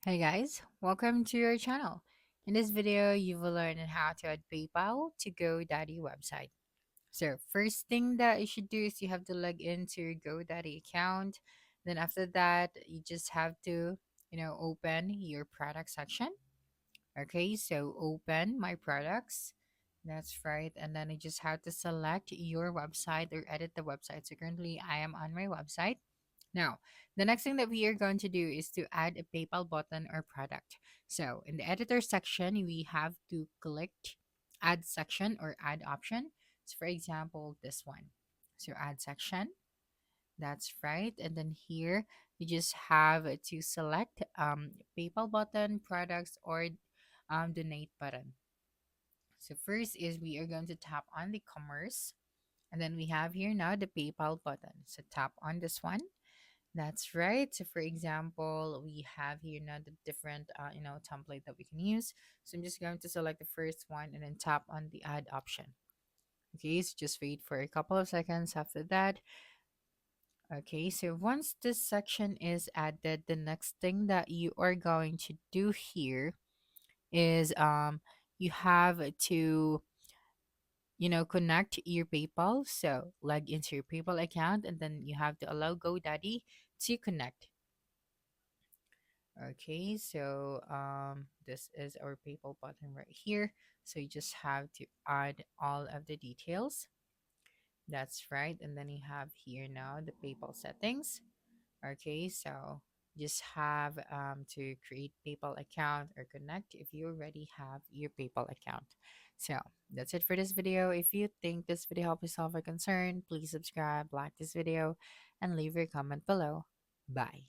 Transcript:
Hey guys, welcome to your channel. In this video, you will learn on how to add PayPal to GoDaddy website. So first thing that you should do is you have to log into your GoDaddy account. Then after that, you just have to, open your product section. Okay, so open my products. That's right. And then you just have to select your website or edit the website. So currently I am on my website. Now, the next thing that we are going to do is to add a PayPal button or product. So in the editor section, we have to click add section or add option. So for example, this one. So add section. That's right. And then here, you just have to select PayPal button, products, or donate button. So first is we are going to tap on the commerce. And then we have here now the PayPal button. So tap on this one. That's right. So for example, we have here now the different template that we can use. So I'm just going to select the first one and then tap on the add option. Okay, so just wait for a couple of seconds after that. Okay, so once this section is added, the next thing that you are going to do here is you have to connect your PayPal. So log into your PayPal account and then you have to allow GoDaddy to connect. Okay, so this is our PayPal button right here. So you just have to add all of the details. That's right. And then you have here now the PayPal settings. Okay, so just have to create PayPal account or connect if you already have your PayPal account. So that's it for this video. If you think this video helped you solve a concern, please subscribe, like this video, and leave your comment below. Bye.